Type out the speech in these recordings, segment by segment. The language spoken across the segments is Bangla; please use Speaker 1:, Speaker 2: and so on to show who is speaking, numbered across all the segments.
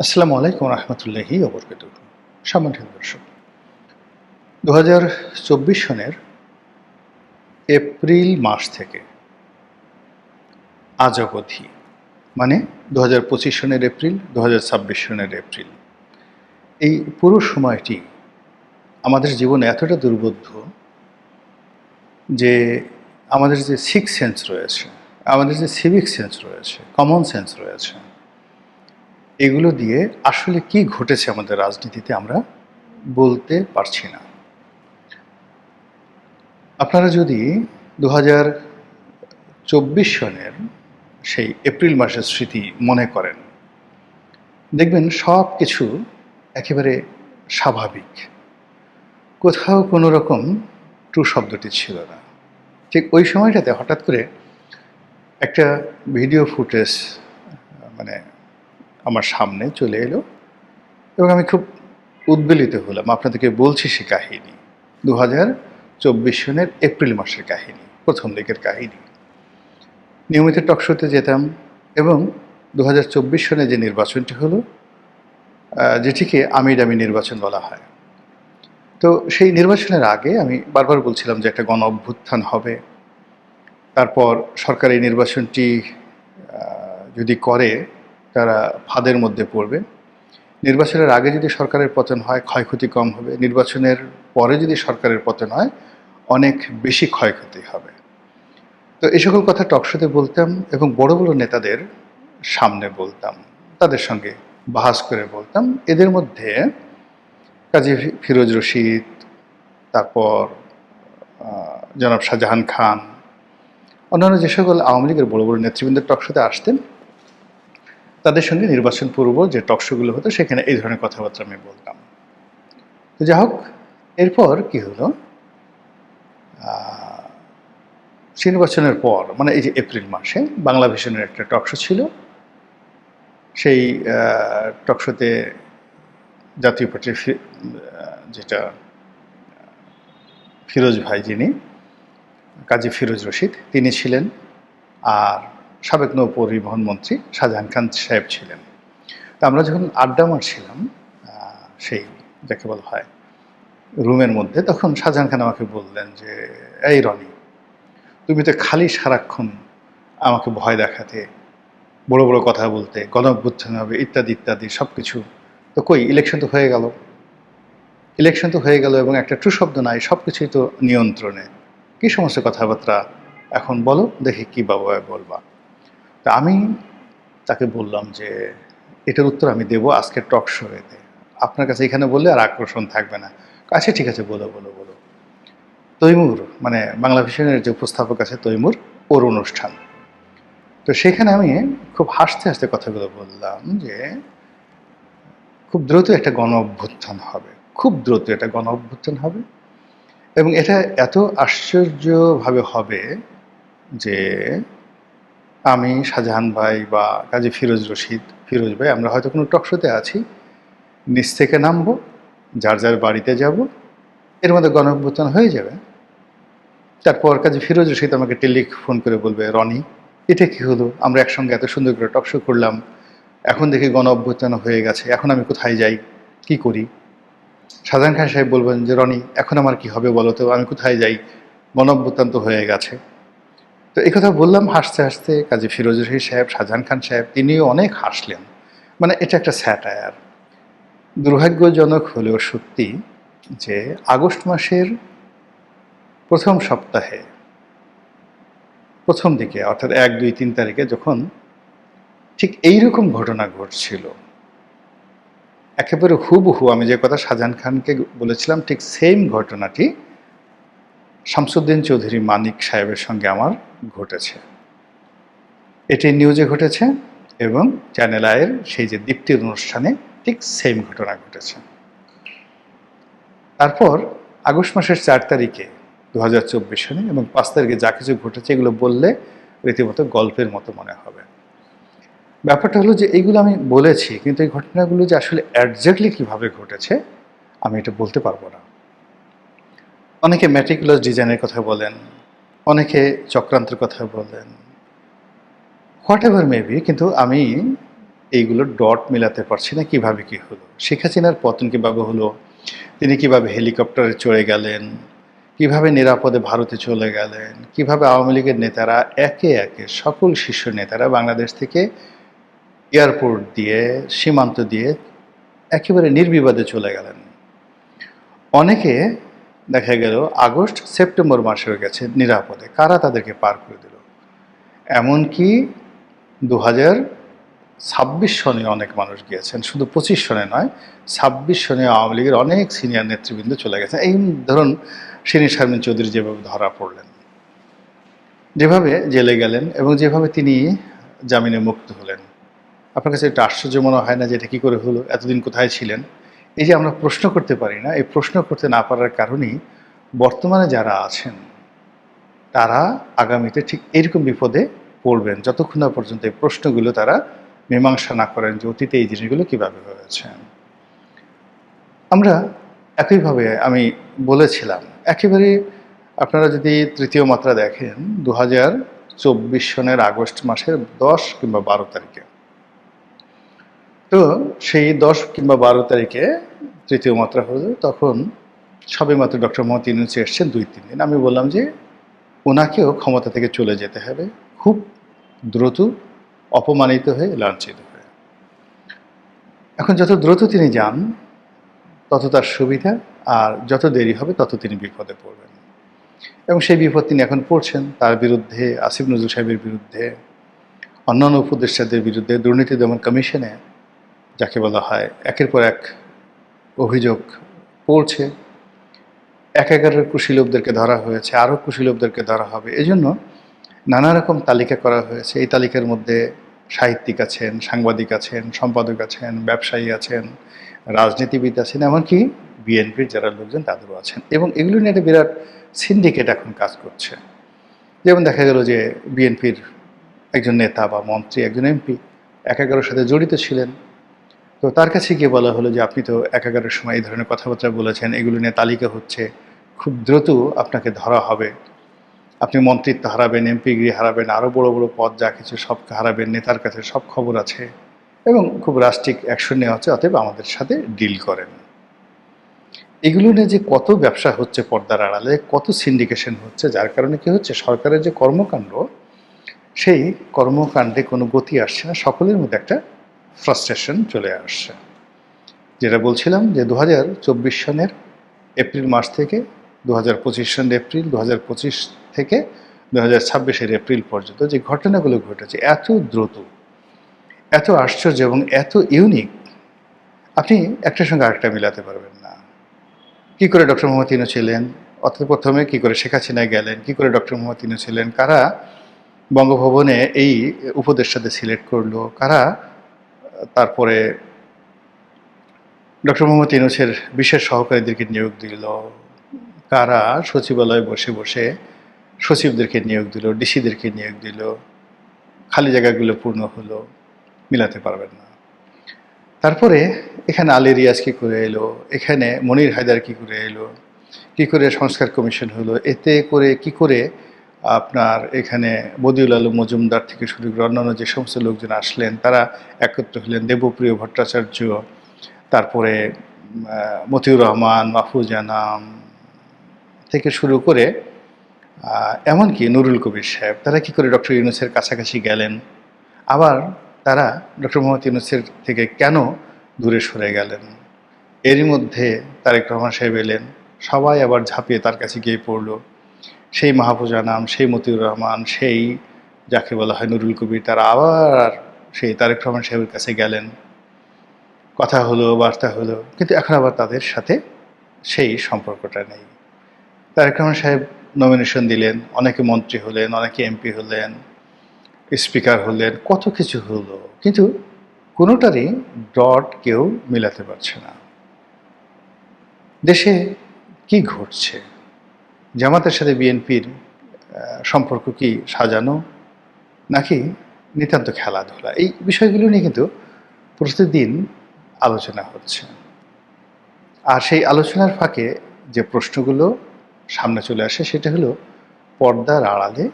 Speaker 1: আসসালামু আলাইকুম রহমতুল্লাহি ওবরকাতুহু। সম্মানিত দর্শক, 2024 সনের এপ্রিল মাস থেকে আজ অবধি, মানে 2025 সনের এপ্রিল, 2026 সনের এপ্রিল, এই পুরো সময়টি আমাদের জীবনে এতটা দুর্বোধ্য যে আমাদের যে সিক্স সেন্স রয়েছে, আমাদের যে সিভিক সেন্স রয়েছে, কমন সেন্স রয়েছে, এগুলো দিয়ে আসলে কি ঘটেছে আমাদের রাজনীতিতে আমরা বলতে পারছি না। আপনারা যদি 2024 সনের সেই এপ্রিল মাসের স্মৃতি মনে করেন, দেখবেন সব কিছু একেবারে স্বাভাবিক, কোথাও কোনো রকম ট্রু শব্দটি ছিল না। ঠিক ওই সময়টাতে হঠাৎ করে একটা ভিডিও ফুটেজ মানে আমার সামনে চলে এলো এবং আমি খুব উদ্বেলিত হলাম। আপনাদেরকে বলছি সে কাহিনী, 2024 সনের এপ্রিল মাসের কাহিনী, প্রথম দিকের কাহিনী। নিয়মিত টকশোতে যেতাম এবং 2024 সনে যে নির্বাচনটি হলো, যেটিকে আমির আমির নির্বাচন বলা হয়, তো সেই নির্বাচনের আগে আমি বারবার বলছিলাম যে একটা গণ অভ্যুত্থান হবে, তারপর সরকার এই নির্বাচনটি যদি করে তারা ফাঁদের মধ্যে পড়বে, নির্বাচনের আগে যদি সরকারের পতন হয় ক্ষয়ক্ষতি কম হবে, নির্বাচনের পরে যদি সরকারের পতন হয় অনেক বেশি ক্ষয়ক্ষতি হবে। তো এই সকল কথা টকশোতে বলতাম এবং বড় বড় নেতাদের সামনে বলতাম, তাদের সঙ্গে বাহাস করে বলতাম। এদের মধ্যে কাজী ফিরোজ রশিদ, তারপর জনাব শাহজাহান খান, অন্যান্য যে সকল আওয়ামী লীগের বড় বড় নেতৃবৃন্দ টকশোতে আসতেন, তাদের সঙ্গে নির্বাচন পূর্ব যে টকশোগুলো হতো সেখানে এই ধরনের কথাবার্তা আমি বলতাম। তো যাই হোক, এরপর কি হলো, নির্বাচনের পর মানে এই যে এপ্রিল মাসে বাংলা ভিশনের একটা টকশো ছিল। সেই টকশোতে জাতীয় পার্টির যেটা ফিরোজ ভাই, যিনি কাজী ফিরোজ রশিদ, তিনি ছিলেন, আর সাবেক নৌ পরিবহন মন্ত্রী শাহজাহান খান সাহেব ছিলেন। তা আমরা যখন আড্ডা মারছিলাম সেই যাকে বলা হয় রুমের মধ্যে, তখন শাহজাহান খান আমাকে বললেন যে, এই রনি, তুমি তো খালি সারাক্ষণ আমাকে ভয় দেখাতে, বড় বড় কথা বলতে, গণ অভ্যুত্থান হবে ইত্যাদি ইত্যাদি সব কিছু, তো কই ইলেকশন তো হয়ে গেল, ইলেকশন তো হয়ে গেল এবং একটা ট্রু শব্দ নাই, সব কিছুই তো নিয়ন্ত্রণে, কী সমস্ত কথাবার্তা এখন বলো দেখি কী বাবা বলবা। তা আমি তাকে বললাম যে এটার উত্তর আমি দেবো আজকের টক শোতে, আপনার কাছে এখানে বললে আর আকর্ষণ থাকবে না। আচ্ছা ঠিক আছে, বলো বলো বলো। তৈমুর, মানে বাংলা ভিশনের যে উপস্থাপক আছে তৈমুর, ওর অনুষ্ঠান। তো সেখানে আমি খুব হাসতে হাসতে কথাগুলো বললাম যে খুব দ্রুত একটা গণ অভ্যুত্থান হবে, খুব দ্রুত একটা গণ অভ্যুত্থান হবে, এবং এটা এত আশ্চর্যভাবে হবে যে আমি, শাহজাহান ভাই বা কাজী ফিরোজ রশিদ, ফিরোজ ভাই, আমরা হয়তো কোনো টকশোতে আছি, নিচ থেকে নামবো, যার যার বাড়িতে যাব, এর মধ্যে গণ অভ্যুত্থান হয়ে যাবে। তারপর কাজী ফিরোজ রশিদ আমাকে টেলিফোন করে বলবে, রনি এটা কী হলো, আমরা একসঙ্গে এত সুন্দর করে টকশো করলাম, এখন দেখি গণ অভ্যুত্থান হয়ে গেছে, এখন আমি কোথায় যাই, কি করি? শাহজাহান খান সাহেব বলবেন যে, রনি এখন আমার কি হবে বলো তো, আমি কোথায় যাই, গণ অভ্যুত্থান তো হয়ে গেছে। তো এই কথা বললাম হাসতে হাসতে। কাজী ফিরোজ রশিদ সাহেব, শাহজাহান খান সাহেব, তিনিও অনেক হাসলেন। মানে এটা একটা স্যাটায়ার। দুর্ভাগ্যজনক হলেও সত্যি যে আগস্ট মাসের প্রথম সপ্তাহে, প্রথম দিকে, অর্থাৎ 1, 2, 3 তারিখে যখন ঠিক এইরকম ঘটনা ঘটছিল, একেবারে হুবহু আমি যে কথা শাহজাহান খানকে বলেছিলাম ঠিক সেম ঘটনাটি শামসুদ্দিন চৌধুরী মানিক সাহেবের সঙ্গে আমার ঘটেছে। এটি নিউজে ঘটেছে এবং চ্যানেল আইয়ের সেই যে দীপ্তির অনুষ্ঠানে ঠিক সেম ঘটনা ঘটেছে। তারপর আগস্ট মাসের 4 তারিখে 2024 সনে এবং 5 তারিখে যা কিছু ঘটেছে এগুলো বললে রীতিমতো গল্পের মতো মনে হবে। ব্যাপারটা হলো যে এইগুলো আমি বলেছি, কিন্তু এই ঘটনাগুলো যে আসলে একজ্যাক্টলি কীভাবে ঘটেছে আমি এটা বলতে পারবো না। অনেকে ম্যাটিকুলাস ডিজাইনের কথা বলেন, অনেকে চক্রান্তের কথা বলেন, হোয়াট এভার মেবি, কিন্তু আমি এইগুলোর ডট মেলাতে পারছি না, কিভাবে কি হলো। শেখ হাসিনার পতন কিভাবে হলো, তিনি কিভাবে হেলিকপ্টারে চড়ে গেলেন, কিভাবে নিরাপদে ভারতে চলে গেলেন, কিভাবে আওয়ামী লীগের নেতারা একে একে সকল শীর্ষ নেতারা বাংলাদেশ থেকে এয়ারপোর্ট দিয়ে সীমান্ত দিয়ে একেবারে নির্বিবাদে চলে গেলেন। অনেকে দেখা গেল আগস্ট সেপ্টেম্বর মাসেও গেছে নিরাপদে, কারা তাদেরকে পার করে দিল। এমনকি 2026 সনে অনেক মানুষ গিয়েছেন, শুধু 25 সনে নয়, 26 সনে আওয়ামী লীগের অনেক সিনিয়র নেতৃবৃন্দ চলে গেছেন। এই ধরুন শিরীন শারমিন চৌধুরী যেভাবে ধরা পড়লেন, যেভাবে জেলে গেলেন এবং যেভাবে তিনি জামিনে মুক্ত হলেন, আপনার কাছে এটা আশ্চর্য মনে হয় না যে এটা কী করে হলো, এতদিন কোথায় ছিলেন? এই যে আমরা প্রশ্ন করতে পারি না, এই প্রশ্ন করতে না পারার কারণেই বর্তমানে যারা আছেন তারা আগামীতে ঠিক এরকম বিপদে পড়বেন, যতক্ষণ না পর্যন্ত এই প্রশ্নগুলো তারা মীমাংসা না করেন যে অতীতে এই জিনিসগুলো কীভাবে হয়েছে। আমরা একইভাবে আমি বলেছিলাম, একেবারে আপনারা যদি তৃতীয় মাত্রা দেখেন 2024 সনের আগস্ট মাসের 10 কিংবা 12 তারিখে, তো সেই 10 কিংবা 12 তারিখে তৃতীয় মাত্রা হলো, তখন সবেমাত্র ডক্টর মোহাম্মদ ইউনূস এসছেন 2-3 দিন। আমি বললাম যে ওনাকেও ক্ষমতা থেকে চলে যেতে হবে খুব দ্রুত, অপমানিত হয়ে, লাঞ্ছিত হয়ে। এখন যত দ্রুত তিনি যান তত তার সুবিধা, আর যত দেরি হবে তত তিনি বিপদে পড়বেন। এবং সেই বিপদ তিনি এখন পড়ছেন। তার বিরুদ্ধে, আসিফ নজরুল সাহেবের বিরুদ্ধে, অন্যান্য উপদেষ্টাদের বিরুদ্ধে দুর্নীতি দমন কমিশনে যাকে বলা হয় একের পর এক অভিযোগ পড়ছে। একাগারের কুশীলবদেরকে ধরা হয়েছে, আরও কুশীলবদেরকে ধরা হবে। এজন্য নানা রকম তালিকা করা হয়েছে। এই তালিকার মধ্যে সাহিত্যিক আছেন, সাংবাদিক আছেন, সম্পাদক আছেন, ব্যবসায়ী আছেন, রাজনীতিবিদ আছেন, এমনকি বিএনপির যারা লোকজন তাদেরও আছেন। এবং এগুলো নিয়ে একটা বিরাট সিন্ডিকেট এখন কাজ করছে। যেমন দেখা গেল যে বিএনপির একজন নেতা বা মন্ত্রী, একজন এমপি একাগারের সাথে জড়িত ছিলেন। তো তার কাছে গিয়ে বলা হলো যে আপনি তো একাগারের সময় এই ধরনের কথাবার্তা বলেছেন, এগুলো নিয়ে তালিকা হচ্ছে, খুব দ্রুত আপনাকে ধরা হবে, আপনি মন্ত্রিত্ব হারাবেন, এমপিগিরি হারাবেন, আরও বড় বড় পদ যা কিছু সব হারাবেন, নেতার কাছে সব খবর আছে এবং খুব রাষ্ট্রিক অ্যাকশন নেওয়া হচ্ছে, অতএব আমাদের সাথে ডিল করেন। এগুলো নিয়ে যে কত ব্যবসা হচ্ছে পর্দার আড়ালে, কত সিন্ডিকেশন হচ্ছে, যার কারণে কি হচ্ছে, সরকারের যে কর্মকাণ্ড, সেই কর্মকাণ্ডে কোনো গতি আসছে না, সকলের মধ্যে একটা ফ্রাস্ট্রেশন চলে আসছে। যেটা বলছিলাম যে 2024 সনের এপ্রিল মাস থেকে 2025 সনের এপ্রিল, 2025 থেকে 2026-এর এপ্রিল পর্যন্ত যে ঘটনাগুলো ঘটেছে, এত দ্রুত, এত আশ্চর্য এবং এত ইউনিক, আপনি একটার সঙ্গে আরেকটা মিলাতে পারবেন না। কী করে ডক্টর মোহাম্মদ ইউনূস ছিলেন, অর্থাৎ প্রথমে কী করে শেখ হাসিনা গেলেন, কী করে ডক্টর মোহাম্মদ ইউনূস ছিলেন, কারা বঙ্গভবনে এই উপদেষ্টাদের সিলেক্ট করলো, কারা তারপরে ডক্টর মোহাম্মদ ইউনূসের বিশেষ সহকারীদেরকে নিয়োগ দিল, কারা সচিবালয়ে বসে বসে সচিবদেরকে নিয়োগ দিল, ডিসিদেরকে নিয়োগ দিল, খালি জায়গাগুলো পূর্ণ হলো, মিলাতে পারবেন না। তারপরে এখানে আলী রিয়াজ কী করে এলো, এখানে মনির হায়দার কী করে এলো, কী করে সংস্কার কমিশন হলো, এতে করে কী করে আপনার এখানে বদিউল আলম মজুমদার থেকে শুরু করে অন্যান্য যে সমস্ত লোকজন আসলেন তারা একত্র হলেন, দেবপ্রিয় ভট্টাচার্য, তারপরে মতিউর রহমান, মাহফুজ আনাম থেকে শুরু করে এমনকি নুরুল কবির সাহেব, তারা কী করে ডক্টর ইউনূসের কাছাকাছি গেলেন, আবার তারা ডক্টর মোহাম্মদ ইউনূসের থেকে কেন দূরে সরে গেলেন। এরই মধ্যে তারেক রহমান সাহেব এলেন, সবাই আবার ঝাঁপিয়ে তার কাছে গিয়ে পড়ল। সেই মাহফুজ আনাম, সেই মতিউর রহমান, সেই যাকে বলা হয় নুরুল কবির, তারা আবার সেই তারেক রহমান সাহেবের কাছে গেলেন, কথা হলো, বার্তা হলো, কিন্তু এখন আবার তাদের সাথে সেই সম্পর্কটা নেই। তারেক রহমান সাহেব নমিনেশন দিলেন, অনেকে মন্ত্রী হলেন, অনেকে এমপি হলেন, স্পিকার হলেন, কত কিছু হলো, কিন্তু কোনোটারই ডট কেউ মিলাতে পারছে না। দেশে কি ঘটছে, জামাতের সাথে বিএনপির সম্পর্ক কি সাজানো নাকি নিতান্ত খেলাধুলা, এই বিষয়গুলো নিয়ে কিন্তু প্রতিদিন আলোচনা হচ্ছে। আর সেই আলোচনার ফাঁকে যে প্রশ্নগুলো সামনে চলে আসে সেটা হলো পর্দার আড়ালে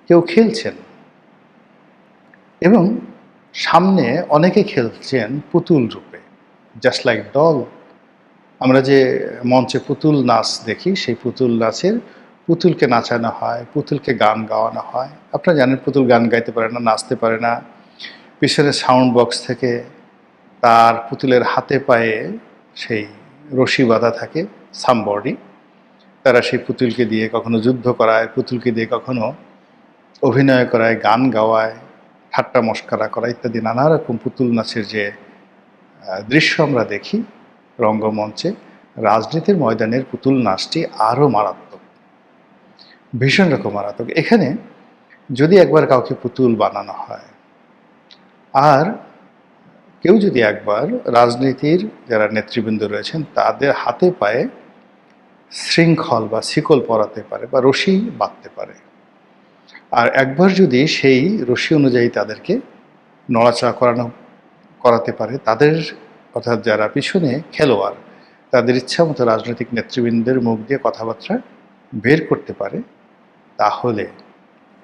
Speaker 1: কেউ খেলছেন। এবং সামনে অনেকে খেলছেন পুতুল রূপে, জাস্ট লাইক ডল। আমরা যে মঞ্চে পুতুল নাচ দেখি, সেই পুতুল নাচের পুতুলকে নাচানো হয়, পুতুলকে গান গাওয়ানো হয়। আপনারা জানেন পুতুল গান গাইতে পারে না, নাচতে পারে না। পিছনে সাউন্ড বক্স থেকে তার পুতুলের হাতে পায়ে সেই রশি বাঁধা থাকে, সামবডি। তারা সেই পুতুলকে দিয়ে কখনো যুদ্ধ করায়, পুতুলকে দিয়ে কখনো অভিনয় করায়, গান গাওয়ায়, ঠাট্টা মশকরা করা ইত্যাদি নানা রকম পুতুল নাচের যে দৃশ্য আমরা দেখি রঙ্গমঞ্চে, রাজনীতির ময়দানের পুতুল নাচটি আরও মারাত্মক, ভীষণ রকম মারাত্মক। এখানে যদি একবার কাউকে পুতুল বানানো হয়, আর কেউ যদি একবার রাজনীতির যারা নেতৃবৃন্দ রয়েছেন তাদের হাতে পায়ে শৃঙ্খল বা শিকল পরাতে পারে বা রশি বাঁধতে পারে, আর একবার যদি সেই রশি অনুযায়ী তাদেরকে নড়াচড়া করাতে পারে, তাদের অর্থাৎ যারা পিছনে খেলোয়াড় তাদের ইচ্ছা মতো রাজনৈতিক নেতৃবৃন্দের মুখ দিয়ে কথাবার্তা বের করতে পারে, তাহলে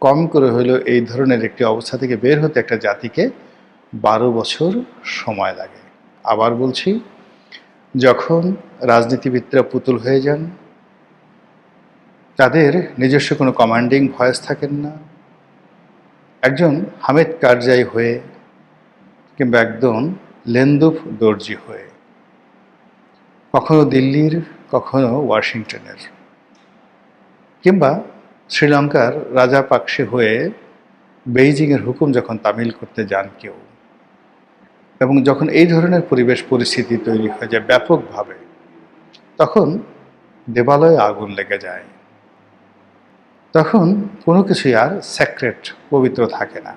Speaker 1: কম করে হলেও এই ধরনের একটি অবস্থা থেকে বের হতে একটা জাতিকে 12 বছর সময় লাগে। আবার বলছি, যখন রাজনীতিবিদরা পুতুল হয়ে যান, তাদের নিজস্ব কোনো কমান্ডিং ভয়েস থাকেন না, একজন হামিদ কারজাই হয়ে কিংবা একজন লেন্দুফ দর্জি হয়ে, কখনো দিল্লির, কখনো ওয়াশিংটনের, কিংবা শ্রীলঙ্কার রাজাপাকসে হয়ে বেইজিংয়ের হুকুম যখন তামিল করতে যান কেউ, এবং যখন এই ধরনের পরিবেশ পরিস্থিতি তৈরি হয়ে যায় ব্যাপকভাবে, তখন দেবালয়ে আগুন লেগে যায়। তখন কোনো কিছুই আর স্যাক্রেট, পবিত্র থাকে না,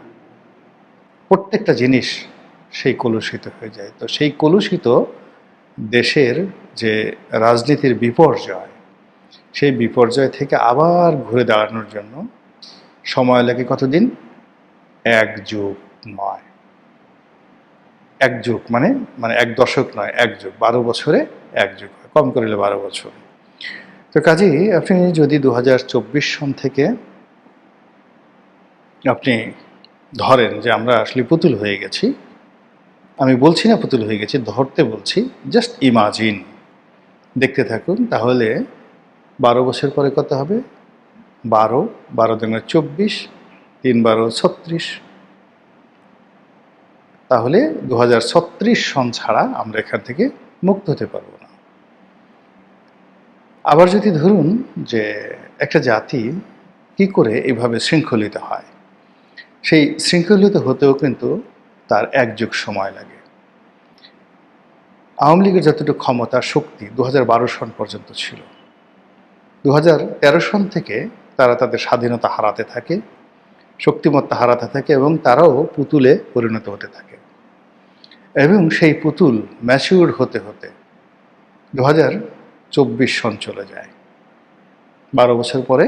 Speaker 1: প্রত্যেকটা জিনিস সেই কলুষিত হয়ে যায়। তো সেই কলুষিত দেশের যে রাজনীতির বিপর্যয়, সেই বিপর্যয় থেকে আবার ঘুরে দাঁড়ানোর জন্য সময় লাগে কতদিন? 1 যুগ নয়, 1 যুগ মানে মানে 1 দশক নয়, 1 যুগ। 12 বছরে 1 যুগ হয়, কম করলে 12 বছর। তো কাজেই আপনি যদি 2024 সন থেকে আপনি ধরেন যে আমরা আসলে পুতুল হয়ে গেছি, আমি বলছি না পুতুল হয়ে গেছি, ধরতে বলছি, জাস্ট ইমাজিন, দেখতে থাকুন, তাহলে 12 বছর পরে কত হবে? 12, 12 দুগুণে 24, 3 12 36। তাহলে 2036 সন ছাড়া আমরা এখান থেকে মুক্ত হতে পারবো না। আবার যদি ধরুন যে একটা জাতি কি করে এইভাবে শৃঙ্খলিত হয়, সেই শৃঙ্খলিত হতেও কিন্তু তার 1 যুগ সময় লাগে। আওয়ামী লীগের যতটুকু ক্ষমতা, শক্তি 2012 সন পর্যন্ত ছিল, 2013 সন থেকে তারা তাদের স্বাধীনতা হারাতে থাকে, শক্তিমত্তা হারাতে থাকে, এবং তারাও পুতুলে পরিণত হতে থাকে। এবং সেই পুতুল ম্যাচিউর হতে হতে 2024 সন চলে যায়, 12 বছর পরে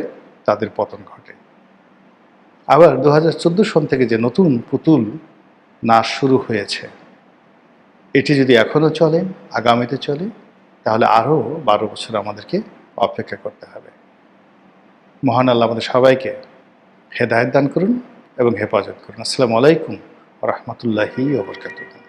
Speaker 1: তাদের পতন ঘটে। আবার 2014 সন থেকে যে নতুন পুতুল নাচ শুরু হয়েছে, এটি যদি এখনও চলে, আগামীতে চলে, তাহলে আরও 12 বছর আমাদেরকে অপেক্ষা করতে হবে। মহান আল্লাহ আমাদের সবাইকে হেদায়েত দান করুন এবং হেফাজত করুন। আসসালামু আলাইকুম ওয়া রাহমাতুল্লাহি ওয়া বারাকাতুহু।